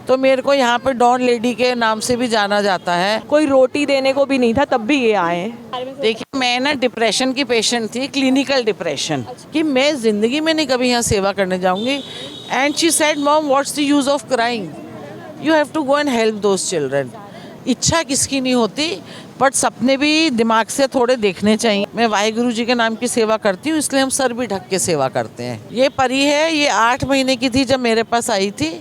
तो मेरे को यहाँ पे डॉन लेडी के नाम से भी जाना जाता है। कोई रोटी देने को भी नहीं था, तब भी ये आए हैं। देखिए, मैं ना डिप्रेशन की पेशेंट थी, क्लिनिकल डिप्रेशन, कि मैं ज़िंदगी में नहीं कभी यहाँ सेवा करने जाऊँगी। And she said, mom what's the use of crying, you have to go and help those children. इच्छा किसकी नहीं होती, बट सपने भी दिमाग से थोड़े देखने चाहिए। मैं वाहिगुरु जी के नाम की सेवा करती हूँ, इसलिए हम सर भी ढक के सेवा करते हैं। ये परी है, ये 8 महीने की थी जब मेरे पास आई थी।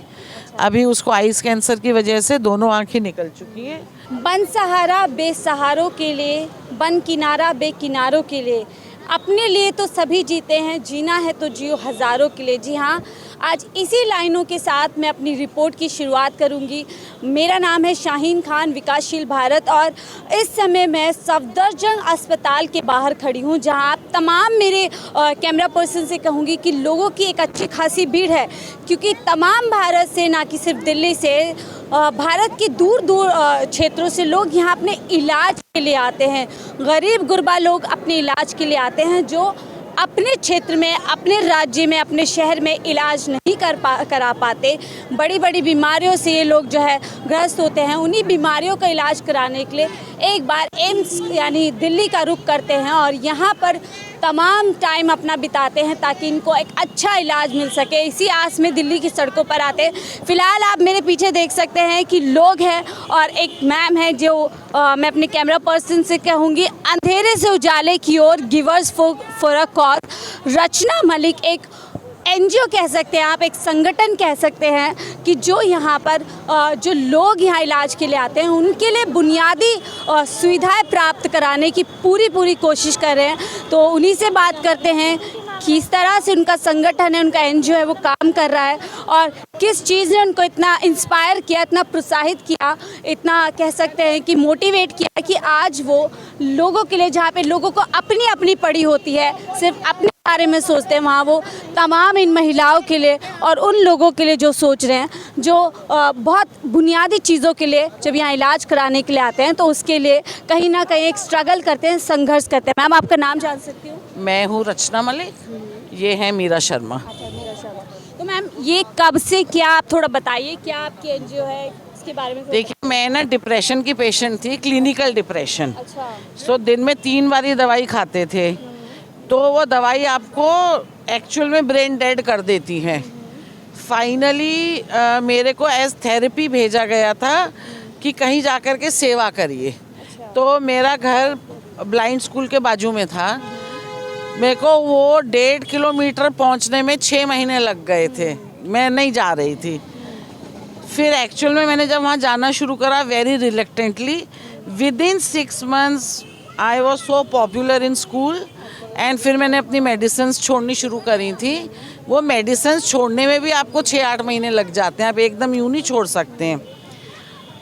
अभी उसको आइस कैंसर की वजह से दोनों आंखें निकल चुकी हैं। बन सहारा बेसहारों के लिए, बन किनारा बेकिनारों के लिए, अपने लिए तो सभी जीते हैं, जीना है तो जियो हज़ारों के लिए। जी हाँ, आज इसी लाइनों के साथ मैं अपनी रिपोर्ट की शुरुआत करूंगी। मेरा नाम है शाहीन खान, विकासशील भारत, और इस समय मैं सफदरजंग अस्पताल के बाहर खड़ी हूं, जहां आप तमाम मेरे कैमरा पर्सन से कहूंगी कि लोगों की एक अच्छी खासी भीड़ है, क्योंकि तमाम भारत से, ना कि सिर्फ दिल्ली से, भारत के दूर दूर क्षेत्रों से लोग यहाँ अपने इलाज के लिए आते हैं। गरीब गुरबा लोग अपने इलाज के लिए आते हैं, जो अपने क्षेत्र में, अपने राज्य में, अपने शहर में इलाज नहीं करा पाते। बड़ी बड़ी बीमारियों से ये लोग जो है ग्रस्त होते हैं। उन्हीं बीमारियों का इलाज कराने के लिए एक बार एम्स यानी दिल्ली का रुख करते हैं और यहाँ पर तमाम टाइम अपना बिताते हैं ताकि इनको एक अच्छा इलाज मिल सके। इसी आस में दिल्ली की सड़कों पर आते हैं। फ़िलहाल आप मेरे पीछे देख सकते हैं कि लोग हैं और एक मैम है जो मैं अपने कैमरा पर्सन से कहूँगी, अंधेरे से उजाले की ओर, गिवर्स फॉर अ कॉज। रचना मलिक एक एनजीओ कह सकते हैं आप, एक संगठन कह सकते हैं कि जो यहाँ पर जो लोग यहाँ इलाज के लिए आते हैं उनके लिए बुनियादी सुविधाएं प्राप्त कराने की पूरी कोशिश कर रहे हैं। तो उन्हीं से बात करते हैं किस तरह से उनका संगठन है, उनका एनजीओ है, वो काम कर रहा है और किस चीज़ ने उनको इतना इंस्पायर किया, इतना प्रोत्साहित किया, इतना कह सकते हैं कि मोटिवेट किया कि आज वो लोगों के लिए, जहाँ पे लोगों को अपनी अपनी पड़ी होती है, सिर्फ अपने बारे में सोचते हैं, वहाँ वो तमाम इन महिलाओं के लिए और उन लोगों के लिए जो सोच रहे हैं, जो बहुत बुनियादी चीज़ों के लिए जब यहाँ इलाज कराने के लिए आते हैं तो उसके लिए कहीं ना कहीं एक स्ट्रगल करते हैं, संघर्ष करते हैं। मैम, आपका नाम जान सकती हूँ? मैं हूँ रचना मलिक, ये है मीरा शर्मा। अच्छा, मीरा शर्मा। तो मैम, ये कब से, क्या आप थोड़ा बताइए, क्या आपकी एनजीओ है, इसके बारे में? देखिए, मैं ना डिप्रेशन की पेशेंट थी, क्लिनिकल डिप्रेशन। अच्छा। सो दिन में 3 बार ये दवाई खाते थे, तो वो दवाई आपको एक्चुअल में ब्रेन डेड कर देती है। फाइनली मेरे को एज थेरेपी भेजा गया था कि कहीं जाकर के सेवा करिए। तो मेरा घर ब्लाइंड स्कूल के बाजू में था। मेरे को वो 1.5 किलोमीटर पहुंचने में 6 महीने लग गए थे, मैं नहीं जा रही थी। फिर एक्चुअल में मैंने जब वहाँ जाना शुरू करा, very reluctantly, with in 6 months I was so popular in school. And फिर मैंने अपनी मेडिसिन्स छोड़नी शुरू करी थी। वो मेडिसिन्स छोड़ने में भी आपको 6-8 महीने लग जाते हैं, आप एकदम यूँ नहीं छोड़ सकते हैं।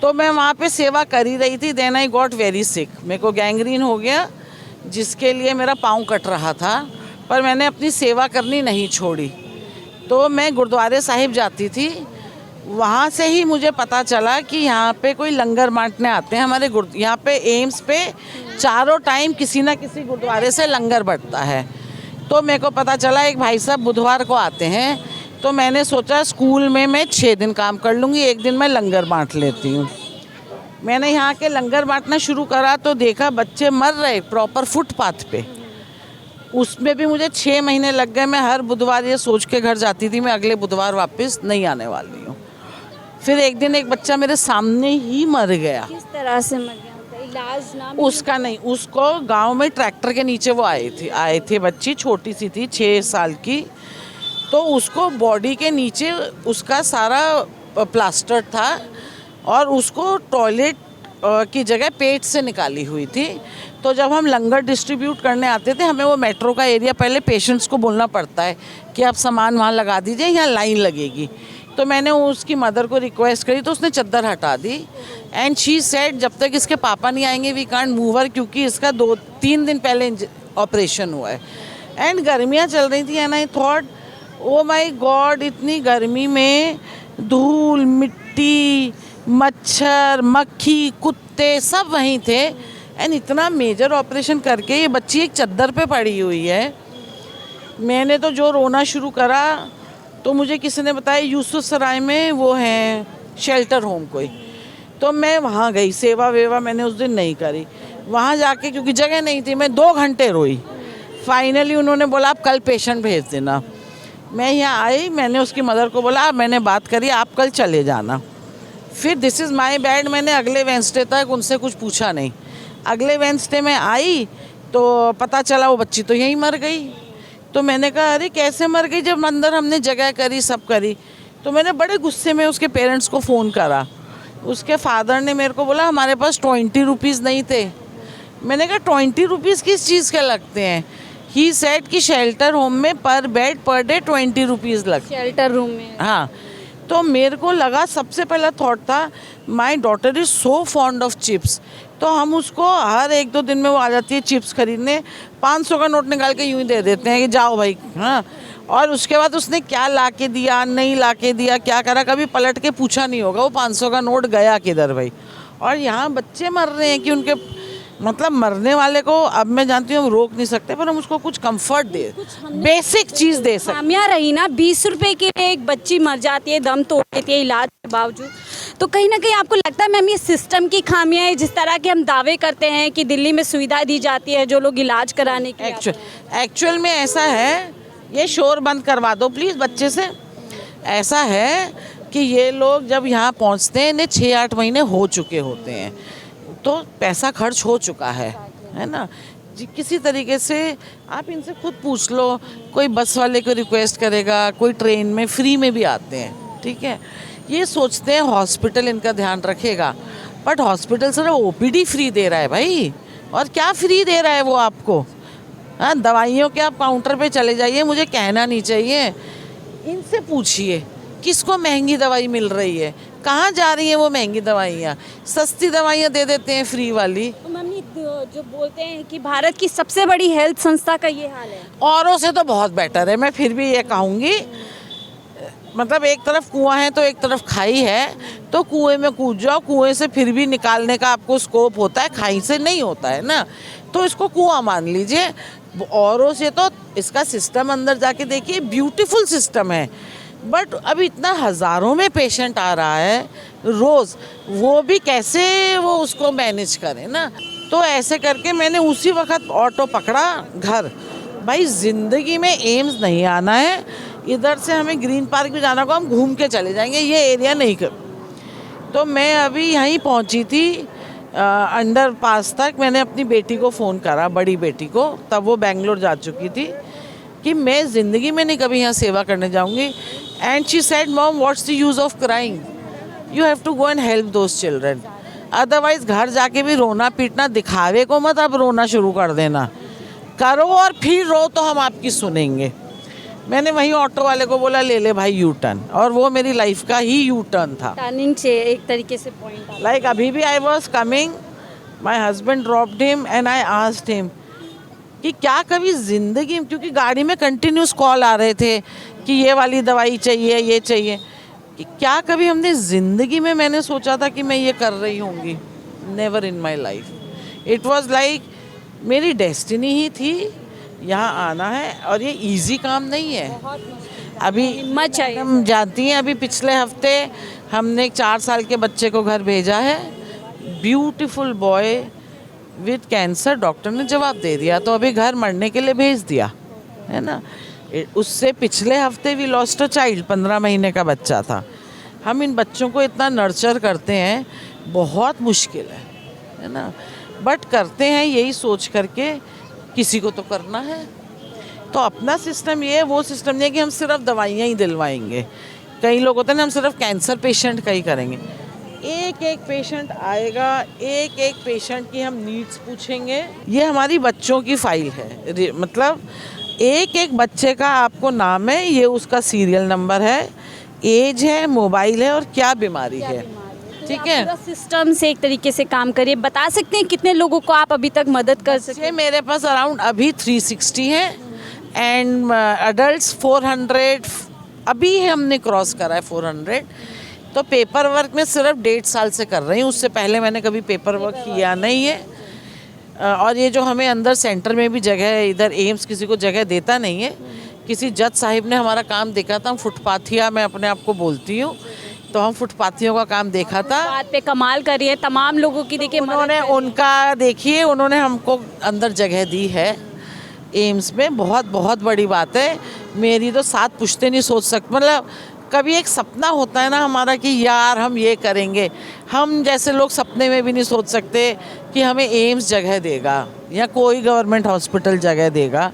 तो मैं वहाँ पे सेवा कर ही रही थी। Then I got very sick, मेरे को गैंग्रीन हो गया, जिसके लिए मेरा पाँव कट रहा था, पर मैंने अपनी सेवा करनी नहीं छोड़ी। तो मैं गुरुद्वारे साहिब जाती थी, वहाँ से ही मुझे पता चला कि यहाँ पे कोई लंगर बांटने आते हैं। हमारे यहाँ पे एम्स पे चारों टाइम किसी ना किसी गुरुद्वारे से लंगर बंटता है। तो मेरे को पता चला एक भाई साहब बुधवार को आते हैं, तो मैंने सोचा स्कूल में मैं 6 दिन काम कर लूँगी, एक दिन मैं लंगर बांट लेती हूँ। मैंने यहाँ के लंगर बांटना शुरू करा तो देखा बच्चे मर रहे प्रॉपर फुटपाथ पे। उसमें भी मुझे 6 महीने लग गए। मैं हर बुधवार ये सोच के घर जाती थी मैं अगले बुधवार वापस नहीं आने वाली हूँ। फिर एक दिन एक बच्चा मेरे सामने ही मर गया। किस तरह से मर गया? इलाज ना उसका नहीं, उसको गांव में ट्रैक्टर के नीचे वो आए थे बच्ची, छोटी सी थी 6 साल की। तो उसको बॉडी के नीचे उसका सारा प्लास्टर था और उसको टॉयलेट की जगह पेट से निकाली हुई थी। तो जब हम लंगर डिस्ट्रीब्यूट करने आते थे, हमें वो मेट्रो का एरिया, पहले पेशेंट्स को बोलना पड़ता है कि आप सामान वहाँ लगा दीजिए, यहाँ लाइन लगेगी। तो मैंने उसकी मदर को रिक्वेस्ट करी तो उसने चद्दर हटा दी। एंड शी सेड जब तक इसके पापा नहीं आएंगे वी कांट मूव हर, क्योंकि इसका 2-3 दिन पहले ऑपरेशन हुआ है। एंड गर्मियाँ चल रही थी and I thought oh my God, इतनी गर्मी में धूल मिट्टी, मच्छर मक्खी कुत्ते सब वहीं थे। एंड इतना मेजर ऑपरेशन करके ये बच्ची एक चद्दर पे पड़ी हुई है। मैंने तो जो रोना शुरू करा तो मुझे किसी ने बताया यूसुफ सराय में वो हैं शेल्टर होम कोई। तो मैं वहाँ गई, सेवा वेवा मैंने उस दिन नहीं करी। वहाँ जाके क्योंकि जगह नहीं थी, मैं 2 घंटे रोई। फाइनली उन्होंने बोला आप कल पेशेंट भेज देना। मैं यहाँ आई, मैंने उसकी मदर को बोला मैंने बात करी, आप कल चले जाना। फिर दिस इज़ माय बैड, मैंने अगले वेंसडे तक उनसे कुछ पूछा नहीं। अगले वेंसडे में आई तो पता चला वो बच्ची तो यहीं मर गई। तो मैंने कहा अरे कैसे मर गई, जब अंदर हमने जगह करी, सब करी। तो मैंने बड़े गुस्से में उसके पेरेंट्स को फ़ोन करा। उसके फादर ने मेरे को बोला हमारे पास 20 रुपीज़ नहीं थे। मैंने कहा 20 रुपीज़ किस चीज़ के लगते हैं? ही सेड कि शेल्टर होम में पर बेड पर डे 20 रुपीज़ लगते हैं। शेल्टर रूम में। हाँ, तो मेरे को लगा, सबसे पहला थॉट था my daughter is so fond of chips. तो हम उसको हर 1-2 दिन में वो आ जाती है चिप्स खरीदने, 500 का नोट निकाल के यूं ही दे देते हैं कि जाओ भाई। हाँ, और उसके बाद उसने क्या ला के दिया, नहीं ला के दिया, क्या करा, कभी पलट के पूछा नहीं होगा वो 500 का नोट गया किधर भाई। और यहाँ बच्चे मर रहे हैं कि उनके मतलब मरने वाले को अब मैं जानती हूँ हम रोक नहीं सकते, पर हम उसको कुछ कंफर्ट दे, बेसिक चीज़ दे सकते। खामियां रही ना, 20 रुपए के लिए एक बच्ची मर जाती है, दम तोड़ देती है इलाज के बावजूद। तो कहीं ना कहीं आपको लगता है मैम ये सिस्टम की खामियां है, जिस तरह के हम दावे करते हैं कि दिल्ली में सुविधा दी जाती है जो लोग इलाज कराने के लिए एक्चुअल में ऐसा है, ये शोर बंद करवा दो प्लीज़ बच्चे से। ऐसा है कि ये लोग जब यहाँ पहुँचते हैं इन्हें 6-8 महीने हो चुके होते हैं, तो पैसा खर्च हो चुका है ना जी। किसी तरीके से आप इनसे खुद पूछ लो, कोई बस वाले को रिक्वेस्ट करेगा, कोई ट्रेन में फ्री में भी आते हैं, ठीक है। ये सोचते हैं हॉस्पिटल इनका ध्यान रखेगा, बट हॉस्पिटल सिर्फ ओपीडी फ्री दे रहा है भाई, और क्या फ्री दे रहा है वो आपको। हाँ, दवाइयों के आप काउंटर पे चले जाइए, मुझे कहना नहीं चाहिए, इनसे पूछिए किसको महंगी दवाई मिल रही है, कहाँ जा रही हैं वो महंगी दवाइयाँ। सस्ती दवाइयाँ दे देते हैं फ्री वाली। तो मम्मी जो बोलते हैं कि भारत की सबसे बड़ी हेल्थ संस्था का ये हाल है। औरों से तो बहुत बेटर है, मैं फिर भी ये कहूँगी। मतलब एक तरफ कुआं है तो एक तरफ खाई है, तो कुएं में कूद जाओ, कुएं से फिर भी निकालने का आपको स्कोप होता है, खाई से नहीं होता है ना। तो इसको कुआं मान लीजिए। औरों से तो इसका सिस्टम अंदर जाके देखिए, ब्यूटीफुल सिस्टम है, बट अभी इतना हज़ारों में पेशेंट आ रहा है रोज़, वो भी कैसे वो उसको मैनेज करें ना। तो ऐसे करके मैंने उसी वक्त ऑटो पकड़ा घर। भाई ज़िंदगी में एम्स नहीं आना है, इधर से हमें ग्रीन पार्क भी जाना होगा, हम घूम के चले जाएंगे, ये एरिया नहीं कर। तो मैं अभी यहीं पहुंची थी अंडर पास तक। मैंने अपनी बेटी को फ़ोन करा, बड़ी बेटी को, तब वो बेंगलोर जा चुकी थी, कि मैं ज़िंदगी में नहीं कभी यहाँ सेवा करने जाऊँगी। And she said mom what's the use of crying, you have to go and help those children. Otherwise घर जाके भी रोना पीटना, दिखावे को मत अब रोना शुरू कर देना, करो और फिर रो तो हम आपकी सुनेंगे। मैंने वहीं ऑटो वाले को बोला ले ले भाई यू टर्न, और वो मेरी लाइफ का ही यू टर्न था। टर्निंग से एक तरीके से पॉइंट लाइक अभी भी I was coming, my husband dropped him and I asked him कि क्या कभी ज़िंदगी में, क्योंकि गाड़ी में कंटिन्यूस कॉल आ रहे थे कि ये वाली दवाई चाहिए, ये चाहिए, कि क्या कभी हमने ज़िंदगी में मैंने सोचा था कि मैं ये कर रही होंगी। Never in my life. It was like मेरी डेस्टिनी ही थी, यहाँ आना है, और ये इजी काम नहीं है। अभी हिम्मत चाहिए। हम जानती हैं, अभी पिछले हफ्ते हमने एक 4 साल के बच्चे को घर भेजा है, beautiful boy with cancer, doctor ने जवाब दे दिया, तो अभी घर मरने के लिए भेज दिया है ना। उससे पिछले हफ्ते भी लॉस्ट अ चाइल्ड, 15 महीने का बच्चा था। हम इन बच्चों को इतना नर्चर करते हैं, बहुत मुश्किल है ना, बट करते हैं यही सोच करके किसी को तो करना है। तो अपना सिस्टम ये है, वो सिस्टम नहीं है कि हम सिर्फ दवाइयाँ ही दिलवाएंगे। कई लोग होते हैं ना, हम सिर्फ कैंसर पेशेंट का ही करेंगे। एक एक पेशेंट आएगा, एक एक पेशेंट की हम नीड्स पूछेंगे। ये हमारी बच्चों की फाइल है, मतलब एक एक बच्चे का आपको नाम है, ये उसका सीरियल नंबर है, एज है, मोबाइल है और क्या बीमारी है, ठीक है। पूरा सिस्टम से एक तरीके से काम करिए। बता सकते हैं कितने लोगों को आप अभी तक मदद कर सकते हैं? मेरे पास अराउंड अभी 360 है एंड अडल्ट्स 400 अभी हमने क्रॉस करा है 400। तो पेपर वर्क में सिर्फ 1.5 साल से कर रही हूँ, उससे पहले मैंने कभी पेपर वर्क किया नहीं है। और ये जो हमें अंदर सेंटर में भी जगह है, इधर एम्स किसी को जगह देता नहीं है। किसी जज साहिब ने हमारा काम देखा था, फुटपाथिया मैं अपने आप को बोलती हूँ तो हम फुटपाथियों का काम देखा था। बात पे कमाल करी है, तमाम लोगों की देखिए मदद उन्होंने करी है। उनका देखिए उन्होंने हमको अंदर जगह दी है एम्स में, बहुत बहुत बड़ी बात है। मेरी तो 7 पुश्ते नहीं सोच सकते, मतलब कभी एक सपना होता है ना हमारा कि यार हम ये करेंगे, हम जैसे लोग सपने में भी नहीं सोच सकते कि हमें एम्स जगह देगा या कोई गवर्नमेंट हॉस्पिटल जगह देगा।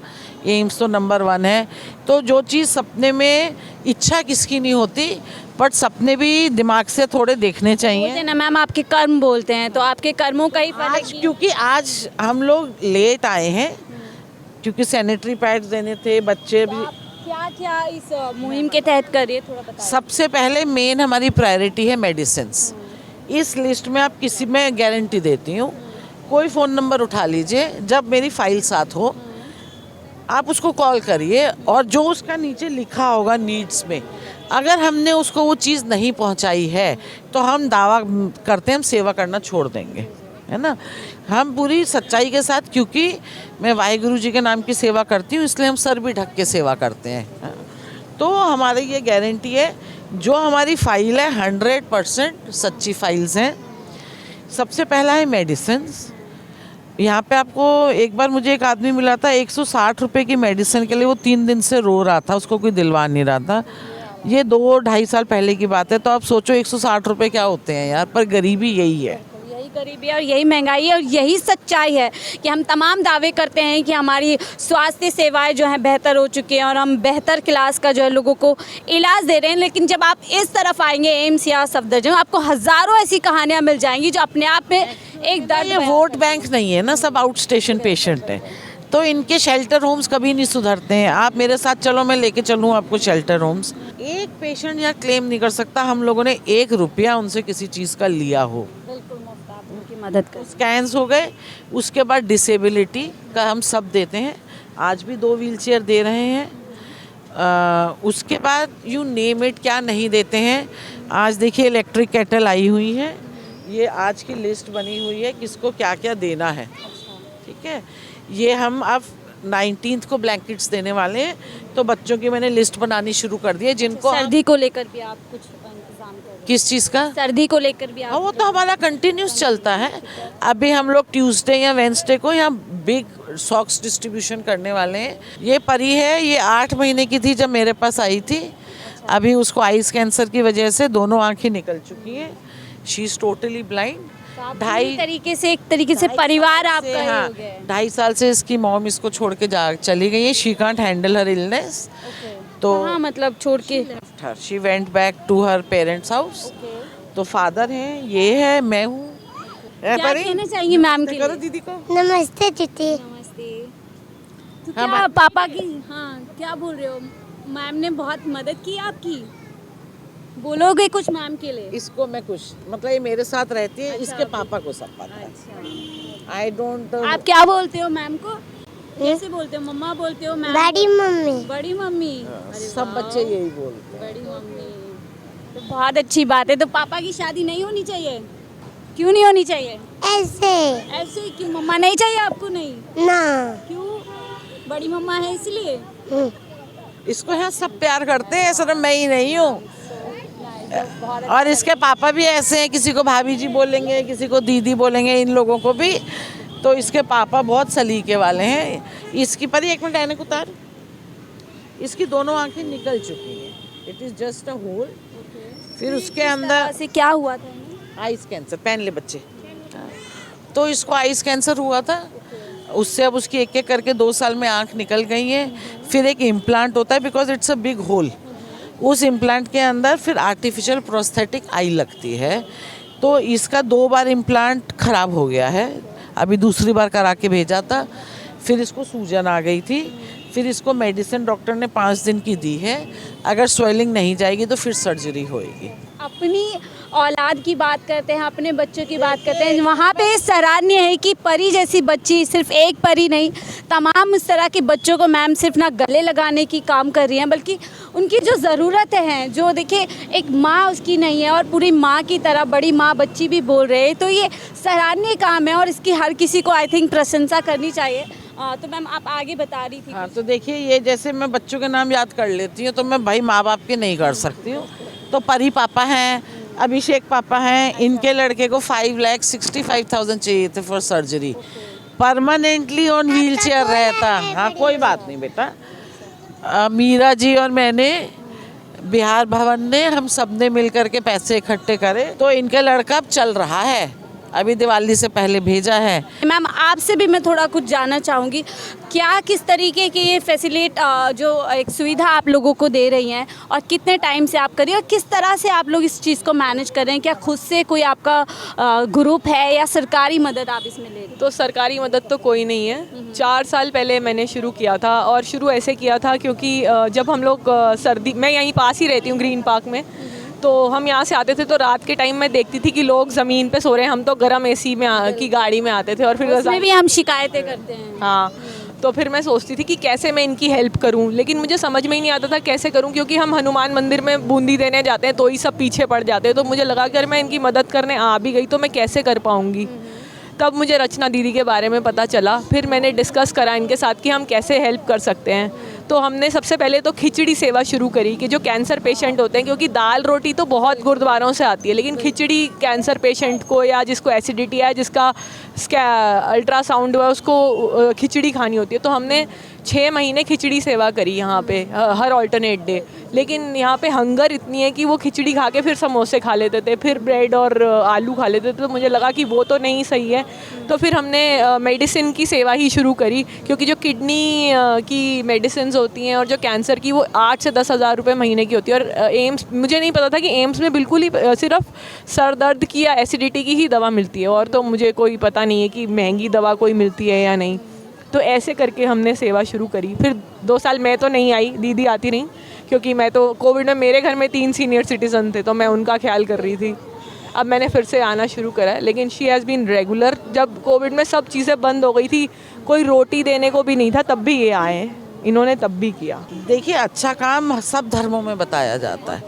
एम्स तो नंबर 1 है। तो जो चीज़ सपने में इच्छा किसकी नहीं होती, बट सपने भी दिमाग से थोड़े देखने बोलते चाहिए। हैं ना मैम, आपके कर्म बोलते हैं, तो आपके कर्मों का ही फल है आज कि- क्योंकि आज हम लोग लेट आए हैं, क्योंकि सैनिटरी पैड्स देने थे, बच्चे भी। आप क्या क्या इस मुहिम के तहत करिए, थोड़ा बताइए। सबसे पहले मेन हमारी प्रायोरिटी है मेडिसिन्स। इस लिस्ट में आप किसी में गारंटी देती हूँ, कोई फ़ोन नंबर उठा लीजिए, जब मेरी फाइल साथ हो आप उसको कॉल करिए, और जो उसका नीचे लिखा होगा नीड्स में, अगर हमने उसको वो चीज़ नहीं पहुंचाई है तो हम दावा करते हैं हम सेवा करना छोड़ देंगे, है ना। हम पूरी सच्चाई के साथ, क्योंकि मैं वाहिगुरु जी के नाम की सेवा करती हूँ, इसलिए हम सर भी ढक के सेवा करते हैं। तो हमारी ये गारंटी है, जो हमारी फाइल है 100% सच्ची फाइल्स हैं। सबसे पहला है मेडिसिन्स। यहाँ पे आपको एक बार मुझे एक आदमी मिला था 160 रुपये की मेडिसिन के लिए, वो 3 दिन से रो रहा था, उसको कोई दिलवा नहीं रहा था। ये 2-2.5 साल पहले की बात है, तो आप सोचो 160 रुपये क्या होते हैं यार, पर गरीबी यही है। यही गरीबी है और यही महंगाई है और यही सच्चाई है कि हम तमाम दावे करते हैं कि हमारी स्वास्थ्य सेवाएं जो हैं बेहतर हो चुकी हैं और हम बेहतर क्लास का जो है लोगों को इलाज दे रहे हैं। लेकिन जब आप इस तरफ आएंगे एम्स या सफदरजंग, आपको हज़ारों ऐसी कहानियां मिल जाएंगी जो अपने आप में एक दर्द ये वोट बैंक नहीं है ना, सब आउट स्टेशन पेशेंट हैं, तो इनके शेल्टर होम्स कभी नहीं सुधरते हैं। आप मेरे साथ चलो, मैं लेके चलूँ आपको शेल्टर होम्स। एक पेशेंट यहाँ क्लेम नहीं कर सकता हम लोगों ने 1 रुपया उनसे किसी चीज़ का लिया हो। बिल्कुल मुफ्त आप उनकी मदद कर। स्कैन्स हो गए, उसके बाद डिसेबिलिटी का हम सब देते हैं, आज भी 2 व्हीलचेयर दे रहे हैं। उसके बाद यू नेम इट, क्या नहीं देते हैं। आज देखिए इलेक्ट्रिक केटल आई हुई है, ये आज की लिस्ट बनी हुई है किसको क्या क्या देना है, ठीक है। ये हम अब 19th को ब्लैंकेट्स देने वाले हैं, तो बच्चों की मैंने लिस्ट बनानी शुरू कर दी है जिनको सर्दी को लेकर भी आप कुछ इंतजाम कर रहे हैं? किस चीज़ का। सर्दी को लेकर भी हाँ, आप वो तो हमारा कंटिन्यूस चलता है। अभी हम लोग ट्यूसडे या वेंसडे को यहाँ बिग सॉक्स डिस्ट्रीब्यूशन करने वाले हैं। ये परी है, ये 8 महीने की थी जब मेरे पास आई थी। अभी उसको आइस कैंसर की वजह से दोनों आंखें निकल चुकी हैं, शी इज़ टोटली ब्लाइंड। ढाई तरीके से एक तरीके से परिवार आपका ही हाँ, हो गया है। 2.5 साल से इसकी मॉम इसको छोड़ के जा चली गई है। She can't handle her illness, तो हाँ मतलब छोड़ के she went back to her parents house. तो फादर हैं, ये है, मैं हूँ। क्या कहना चाहेंगे मैम के करो लिए? दीदी को। नमस्ते दीदी। नमस्ते। तो हाँ, क्या पापा की, हाँ क्या बोल रहे हो, मैम ने बहुत मदद की आपकी, बोलोगे कुछ मैम के लिए? इसको मैं कुछ, मतलब ये मेरे साथ रहती है, इसके पापा को सब पता है। I don't. आप क्या बोलते हो मैम को? कैसे बोलते हो? मम्मा बोलते हो मैम? बड़ी मम्मी। बड़ी मम्मी। अरे सब वाह, बच्चे यही बोलते हैं। बड़ी मम्मी, तो बहुत अच्छी बात है। तो पापा की शादी नहीं होनी चाहिए? क्यों नहीं होनी चाहिए? ऐसे ऐसे ही क्यों? मम्मा नहीं चाहिए आपको? नहीं ना। क्यों? बड़ी मम्मा है इसलिए? हम्म, इसको यहाँ सब प्यार करते हैं, सिर्फ मैं ही नहीं हूँ। और इसके पापा भी ऐसे हैं, किसी को भाभी जी बोलेंगे, किसी को दीदी बोलेंगे, इन लोगों को भी। तो इसके पापा बहुत सलीके वाले हैं। इसकी परी, एक मिनट ऐनक उतार। इसकी दोनों आंखें निकल चुकी हैं, it is just a hole. फिर उसके अंदर से क्या हुआ था इन्हें? आइस कैंसर, पहन ले बच्चे। तो इसको आइस कैंसर हुआ था, उससे अब उसकी एक एक करके 2 साल में आंख निकल गई है। फिर एक इम्प्लांट होता है, because it's a big hole. उस इम्प्लांट के अंदर फिर आर्टिफिशियल प्रोस्थेटिक आई लगती है। तो इसका 2 बार इम्प्लांट ख़राब हो गया है, अभी दूसरी बार करा के भेजा था। फिर इसको सूजन आ गई थी, फिर इसको मेडिसिन डॉक्टर ने 5 दिन की दी है। अगर स्वेलिंग नहीं जाएगी तो फिर सर्जरी होएगी। अपनी औलाद की बात करते हैं, अपने बच्चों की बात करते हैं, वहाँ पे सराहनीय है कि परी जैसी बच्ची, सिर्फ एक परी नहीं, तमाम इस तरह के बच्चों को मैम सिर्फ ना गले लगाने की काम कर रही हैं, बल्कि उनकी जो ज़रूरतें हैं, जो देखिए एक माँ उसकी नहीं है और पूरी माँ की तरह बड़ी माँ बच्ची भी बोल रहे हैं, तो ये सराहनीय काम है और इसकी हर किसी को आई थिंक प्रशंसा करनी चाहिए। तो मैम आप आगे बता रही थी। हाँ, तो देखिए, ये जैसे मैं बच्चों के नाम याद कर लेती हूँ, तो मैं भाई माँ बाप के नहीं कर सकती हूँ। तो परी पापा हैं, अभिषेक पापा हैं, इनके लड़के को 5,65,000 चाहिए थे for surgery. Permanently on wheel chair रहता। हाँ कोई बात नहीं बेटा। मीरा जी और मैंने, बिहार भवन ने, हम सब ने मिल करके पैसे इकट्ठे करे, तो इनका लड़का अब चल रहा है, अभी दिवाली से पहले भेजा है। मैम आपसे भी मैं थोड़ा कुछ जानना चाहूँगी, क्या किस तरीके की ये फैसिलिट जो एक सुविधा आप लोगों को दे रही हैं और कितने टाइम से आप कर रही हैं और किस तरह से आप लोग इस चीज़ को मैनेज कर रहे हैं? क्या खुद से कोई आपका ग्रुप है या सरकारी मदद आप इसमें ले रहे हैं? तो सरकारी मदद तो कोई नहीं है। 4 साल पहले मैंने शुरू किया था, और शुरू ऐसे किया था क्योंकि जब हम लोग सर्दी, मैं यहीं पास ही रहती हूँ ग्रीन पार्क में, तो हम यहाँ से आते थे तो रात के टाइम मैं देखती थी कि लोग ज़मीन पे सो रहे हैं, हम तो गर्म एसी में की गाड़ी में आते थे, और फिर उसमें भी हम शिकायतें करते हैं। हाँ, तो फिर मैं सोचती थी कि कैसे मैं इनकी हेल्प करूं, लेकिन मुझे समझ में ही नहीं आता था कैसे करूं, क्योंकि हम हनुमान मंदिर में बूंदी देने जाते हैं तो ही सब पीछे पड़ जाते हैं। तो मुझे लगा कि अगर मैं इनकी मदद करने आ भी गई तो मैं कैसे कर पाऊंगी। तब मुझे रचना दीदी के बारे में पता चला, फिर मैंने डिस्कस करा इनके साथ कि हम कैसे हेल्प कर सकते हैं। तो हमने सबसे पहले तो खिचड़ी सेवा शुरू करी कि जो कैंसर पेशेंट होते हैं, क्योंकि दाल रोटी तो बहुत गुरुद्वारों से आती है, लेकिन खिचड़ी कैंसर पेशेंट को या जिसको एसिडिटी है, जिसका अल्ट्रासाउंड हुआ, उसको खिचड़ी खानी होती है। तो हमने 6 महीने खिचड़ी सेवा करी यहाँ पे हर ऑल्टरनेट डे। लेकिन यहाँ पे हंगर इतनी है कि वो खिचड़ी खा के फिर समोसे खा लेते थे, फिर ब्रेड और आलू खा लेते थे। तो मुझे लगा कि वो तो नहीं सही है, तो फिर हमने मेडिसिन की सेवा ही शुरू करी, क्योंकि जो किडनी की मेडिसिन होती हैं और जो कैंसर की, वो 8 से 10 हज़ार रुपये महीने की होती है। और एम्स, मुझे नहीं पता था कि एम्स में बिल्कुल ही सिर्फ सर दर्द की या एसिडिटी की ही दवा मिलती है, और तो मुझे कोई पता नहीं है कि महंगी दवा कोई मिलती है या नहीं। तो ऐसे करके हमने सेवा शुरू करी। फिर 2 साल मैं तो नहीं आई, दीदी आती नहीं, क्योंकि मैं तो कोविड में, मेरे घर में 3 सीनियर सिटीज़न थे तो मैं उनका ख्याल कर रही थी। अब मैंने फिर से आना शुरू करा है, लेकिन शी हैज़ बीन रेगुलर। जब कोविड में सब चीज़ें बंद हो गई थी, कोई रोटी देने को भी नहीं था, तब भी ये आए, इन्होंने तब भी किया। देखिए अच्छा काम सब धर्मों में बताया जाता है,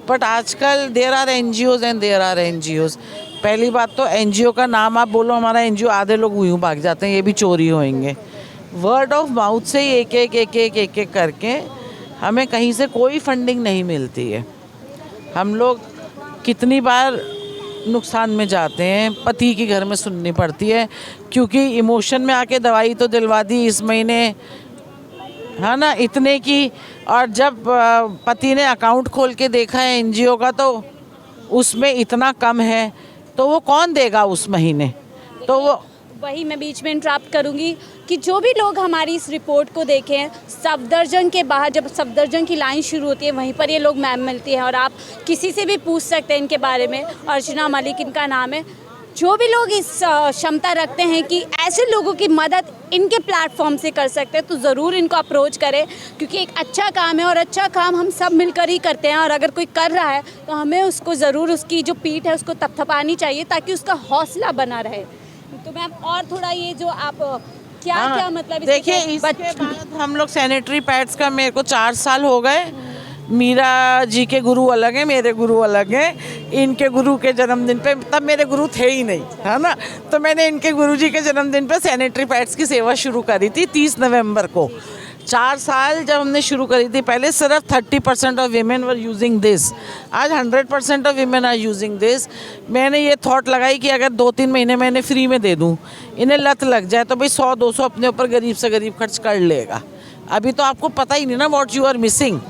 बट आजकल there are NGOs and there are NGOs। पहली बात तो NGO का नाम आप बोलो हमारा NGO, आधे लोग यूँ भाग जाते हैं, ये भी चोरी होएंगे। वर्ड ऑफ माउथ से ही एक करके हमें कहीं से कोई फंडिंग नहीं मिलती है। हम लोग कितनी बार नुकसान में जाते हैं, पति की घर में सुननी पड़ती है, क्योंकि इमोशन में आके दवाई तो दिलवा दी इस महीने, है ना, इतने की, और जब पति ने अकाउंट खोल के देखा है NGO का तो उसमें इतना कम है, तो वो कौन देगा उस महीने। तो वो वही मैं बीच में इंटरप्ट करूंगी कि जो भी लोग हमारी इस रिपोर्ट को देखें, सफदरजंग के बाहर जब सफदरजंग की लाइन शुरू होती है वहीं पर ये लोग मैम मिलती हैं, और आप किसी से भी पूछ सकते हैं इनके बारे में। अर्चना मलिक इनका नाम है। जो भी लोग इस क्षमता रखते हैं कि ऐसे लोगों की मदद इनके प्लेटफॉर्म से कर सकते हैं, तो ज़रूर इनको अप्रोच करें, क्योंकि एक अच्छा काम है और अच्छा काम हम सब मिलकर ही करते हैं। और अगर कोई कर रहा है तो हमें उसको ज़रूर, उसकी जो पीठ है उसको थपथपानी चाहिए, ताकि उसका हौसला बना रहे। तो मैम और थोड़ा ये जो आप क्या मतलब, देखिए इसके बाद हम लोग सैनिटरी पैड्स का, मेरे को 4 साल हो गए। मीरा जी के गुरु अलग हैं, मेरे गुरु अलग हैं। इनके गुरु के जन्मदिन पे, तब मेरे गुरु थे ही नहीं, है ना, तो मैंने इनके गुरु जी के जन्मदिन पे सैनिटरी पैड्स की सेवा शुरू करी थी 30 नवंबर को। 4 साल जब हमने शुरू करी थी, पहले सिर्फ 30% of women were using this, आज 100% of women are using this. मैंने ये थॉट लगाई कि अगर 2-3 महीने मैं इन्हें फ्री में दे दूँ, इन्हें लत लग जाए तो भाई 100-200 अपने ऊपर गरीब से गरीब खर्च कर लेगा। अभी तो आपको पता ही नहीं ना व्हाट यू आर मिसिंग,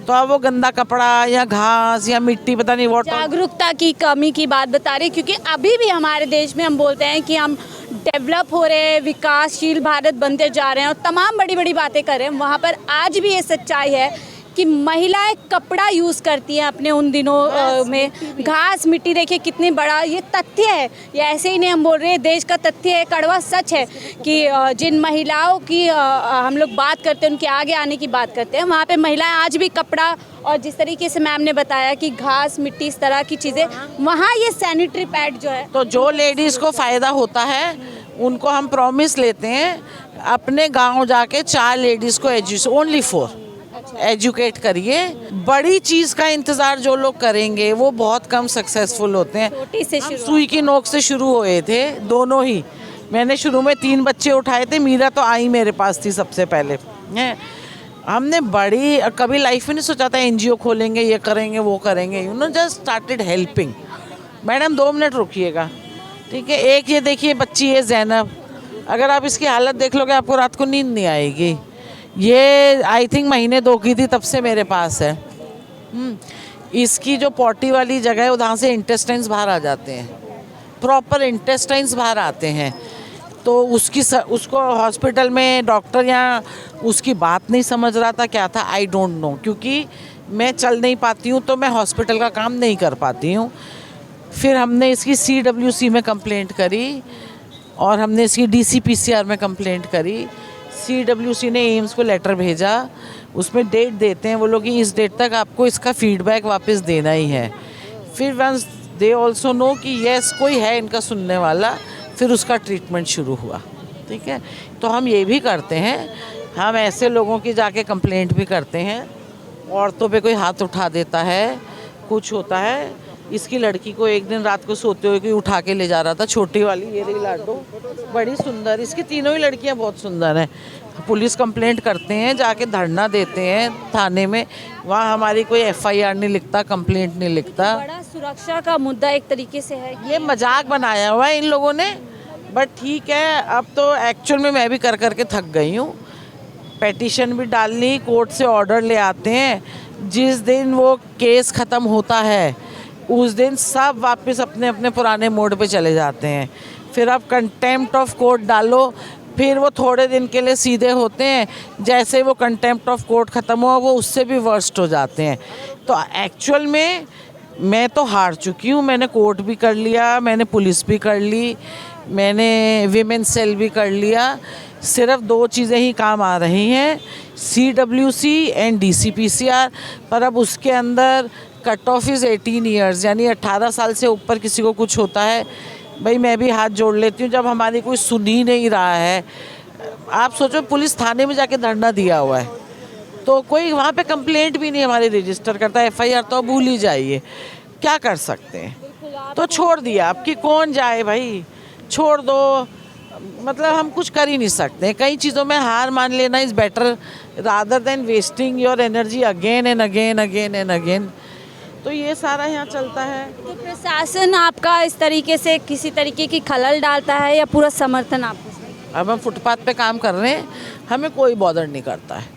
तो अब वो गंदा कपड़ा या घास या मिट्टी, पता नहीं व्हाट। जागरूकता की कमी की बात बता रहे, क्योंकि अभी भी हमारे देश में हम बोलते हैं कि हम डेवलप हो रहे हैं, विकासशील भारत बनते जा रहे हैं और तमाम बड़ी बड़ी बातें कर रहे हैं। वहाँ पर आज भी ये सच्चाई है कि महिलाएं कपड़ा यूज़ करती हैं अपने उन दिनों में। घास मिट्टी, देखिए कितनी बड़ा ये तथ्य है, ये ऐसे ही नहीं हम बोल रहे हैं, देश का तथ्य है, कड़वा सच है कि जिन महिलाओं की हम लोग बात करते हैं, उनके आगे आने की बात करते हैं, वहाँ पे महिलाएं आज भी कपड़ा, और जिस तरीके से मैम ने बताया कि घास मिट्टी इस तरह की चीज़ें, वहाँ ये सैनिटरी पैड जो है, तो जो लेडीज़ को फ़ायदा होता है उनको हम प्रॉमिस लेते हैं, अपने गाँव जाके 4 लेडीज़ को ओनली 4 एजुकेट करिए। बड़ी चीज़ का इंतज़ार जो लोग करेंगे वो बहुत कम सक्सेसफुल होते हैं। छोटी से हम सुई की नोक से शुरू हुए थे दोनों ही। मैंने शुरू में 3 बच्चे उठाए थे, मीरा तो आई मेरे पास थी सबसे पहले, हैं, हमने बड़ी कभी लाइफ में नहीं सोचा था एनजीओ खोलेंगे, ये करेंगे, वो करेंगे। You know, just started helping. Madam 2 minute रुकिएगा, ठीक है। एक ये देखिए बच्ची है ज़ैनब, अगर आप इसकी हालत देख लोगे आपको रात को नींद नहीं आएगी। ये आई थिंक महीने 2 की थी तब से मेरे पास है। इसकी जो पॉटी वाली जगह है वहाँ से इंटेस्टाइन्स बाहर आ जाते हैं, प्रॉपर इंटेस्टाइन्स बाहर आते हैं। तो उसको हॉस्पिटल में डॉक्टर यहाँ उसकी बात नहीं समझ रहा था, क्या था आई डोंट नो, क्योंकि मैं चल नहीं पाती हूँ तो मैं हॉस्पिटल का काम नहीं कर पाती हूँ। फिर हमने इसकी CWC में कंप्लेंट करी और हमने इसकी DCPCR में कंप्लेंट करी। CWC ने एम्स को लेटर भेजा, उसमें डेट देते हैं वो लोग कि इस डेट तक आपको इसका फीडबैक वापस देना ही है। फिर वंस दे ऑल्सो नो कि यस कोई है इनका सुनने वाला, फिर उसका ट्रीटमेंट शुरू हुआ, ठीक है। तो हम ये भी करते हैं, हम ऐसे लोगों की जाके कंप्लेंट भी करते हैं। औरतों पे कोई हाथ उठा देता है, कुछ होता है। इसकी लड़की को एक दिन रात को सोते हुए कोई उठा के ले जा रहा था, छोटी वाली, ये रही लाडो, बड़ी सुंदर। इसकी तीनों ही लड़कियां बहुत सुंदर हैं। पुलिस कंप्लेंट करते हैं, जाके धरना देते हैं थाने में, वहाँ हमारी कोई FIR नहीं लिखता, कंप्लेंट नहीं लिखता। बड़ा सुरक्षा का मुद्दा एक तरीके से है। ये मजाक बनाया हुआ है इन लोगों ने, बट ठीक है। अब तो एक्चुअल में मैं भी कर करके थक गई हूँ। पेटिशन भी डालनी, कोर्ट से ऑर्डर ले आते हैं, जिस दिन वो केस ख़त्म होता है उस दिन सब वापस अपने अपने पुराने मोड पे चले जाते हैं। फिर आप कंटेम्प्ट ऑफ कोर्ट डालो, फिर वो थोड़े दिन के लिए सीधे होते हैं, जैसे वो कंटेम्प्ट ऑफ कोर्ट ख़त्म हुआ वो उससे भी वर्स्ट हो जाते हैं। तो एक्चुअल में मैं तो हार चुकी हूँ। मैंने कोर्ट भी कर लिया, मैंने पुलिस भी कर ली, मैंने विमेन सेल भी कर लिया। सिर्फ 2 चीज़ें ही काम आ रही हैं, CWC एंड DCPCR। पर अब उसके अंदर कट ऑफ इज़ 18 ईयर्स, यानी 18 साल से ऊपर किसी को कुछ होता है, भाई मैं भी हाथ जोड़ लेती हूँ। जब हमारी कोई सुन ही नहीं रहा है, आप सोचो पुलिस थाने में जाके धरना दिया हुआ है तो कोई वहाँ पे कंप्लेंट भी नहीं हमारी रजिस्टर करता, FIR तो भूल ही जाइए, क्या कर सकते हैं। तो छोड़ दिया, आपकी कौन जाए भाई, छोड़ दो। मतलब हम कुछ कर ही नहीं सकते। कई चीज़ों में हार मान लेना is better rather than wasting your energy again and again again and again. तो ये सारा यहाँ चलता है। तो प्रशासन आपका इस तरीके से किसी तरीके की खलल डालता है या पूरा समर्थन आपको? अब हम फुटपाथ पे काम कर रहे हैं, हमें कोई बॉदर नहीं करता है।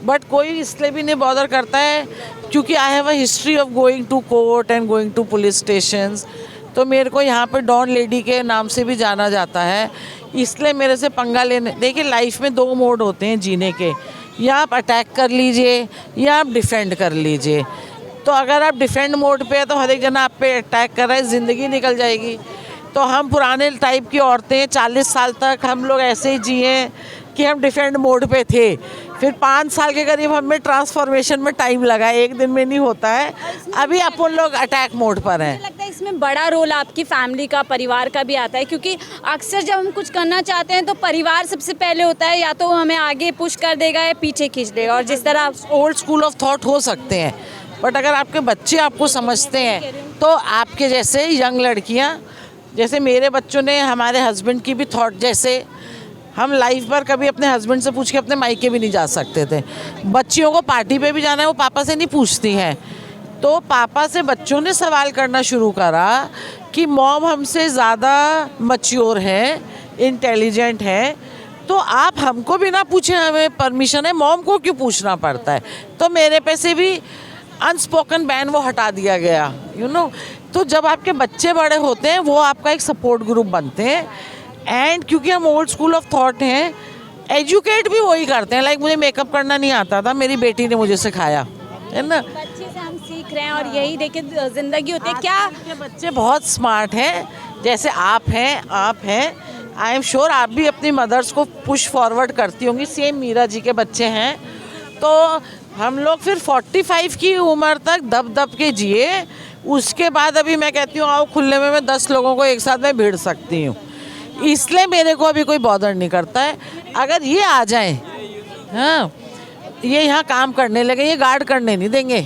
बट कोई इसलिए भी नहीं बॉदर करता है क्योंकि I have a history of going to court and going to police stations. तो मेरे को यहाँ पे डॉन लेडी के नाम से भी जाना जाता है, इसलिए मेरे से पंगा लेने। देखिए लाइफ में 2 मोड होते हैं जीने के, या आप अटैक कर लीजिए या आप डिफेंड कर लीजिए। तो अगर आप डिफेंड मोड पे है तो हर एक जना आप पे अटैक कर रहा है, ज़िंदगी निकल जाएगी। तो हम पुराने टाइप की औरतें 40 साल तक हम लोग ऐसे ही जिए कि हम डिफेंड मोड पे थे। फिर 5 साल के करीब हमें ट्रांसफॉर्मेशन में टाइम लगा, एक दिन में नहीं होता है। अभी अपन लोग अटैक मोड पर हैं। मुझे लगता है इसमें बड़ा रोल आपकी फैमिली का, परिवार का भी आता है, क्योंकि अक्सर जब हम कुछ करना चाहते हैं तो परिवार सबसे पहले होता है, या तो वो हमें आगे पुश कर देगा या पीछे खींच देगा। और जिस तरह ओल्ड स्कूल ऑफ थॉट हो सकते हैं, बट अगर आपके बच्चे आपको समझते हैं तो आपके जैसे यंग लड़कियां, जैसे मेरे बच्चों ने हमारे हस्बैंड की भी थॉट, जैसे हम लाइफ भर कभी अपने हस्बैंड से पूछ के अपने मायके भी नहीं जा सकते थे। बच्चियों को पार्टी पे भी जाना है वो पापा से नहीं पूछती हैं, तो पापा से बच्चों ने सवाल करना शुरू करा कि मॉम हमसे ज़्यादा मैच्योर है, इंटेलिजेंट है, तो आप हमको बिना पूछे हमें परमिशन है, मॉम को क्यों पूछना पड़ता है। तो मेरे पे से भी अनस्पोकन बैन वो हटा दिया गया, यू नो। तो जब आपके बच्चे बड़े होते हैं वो आपका एक सपोर्ट ग्रुप बनते हैं। एंड क्योंकि हम ओल्ड स्कूल ऑफ थॉट हैं, एजुकेट भी वही करते हैं। लाइक मुझे मेकअप करना नहीं आता था, मेरी बेटी ने मुझे सिखाया, है ना। बच्चे से हम सीख रहे हैं और यही देखिए ज़िंदगी होती है। क्या के बच्चे बहुत स्मार्ट हैं, जैसे आप हैं। आई एम श्योर आप भी अपनी मदर्स को पुश फॉरवर्ड करती होंगी। सेम मीरा जी के बच्चे हैं। तो हम लोग फिर 45 की उम्र तक दब दब के जिए। उसके बाद अभी मैं कहती हूँ आओ खुले में मैं 10 लोगों को एक साथ में भिड़ सकती हूँ, इसलिए मेरे को अभी कोई बॉदर नहीं करता है। अगर ये आ जाए, हाँ, ये यहाँ काम करने लगे, ये गार्ड करने नहीं देंगे,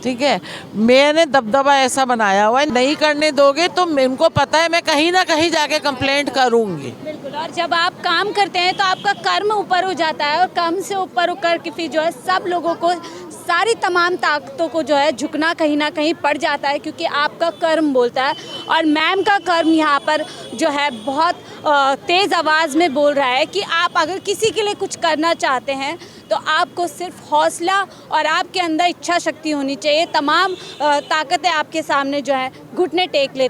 ठीक है। मैंने दबदबा ऐसा बनाया हुआ है, नहीं करने दोगे तो इनको पता है मैं कहीं ना कहीं जाके कंप्लेंट करूँगी। बिल्कुल, और जब आप काम करते हैं तो आपका कर्म ऊपर हो जाता है और कर्म से ऊपर होकर के फिर जो है सब लोगों को सारी तमाम ताकतों को जो है झुकना कहीं ना कहीं पड़ जाता है, क्योंकि आपका कर्म बोलता है। और मैम का कर्म यहाँ पर जो है बहुत तेज़ आवाज़ में बोल रहा है कि आप अगर किसी के लिए कुछ करना चाहते हैं तो आपको सिर्फ हौसला और आपके अंदर इच्छा शक्ति होनी चाहिए। तमाम ताकतें आपके सामने जो है घुटने टेक लेती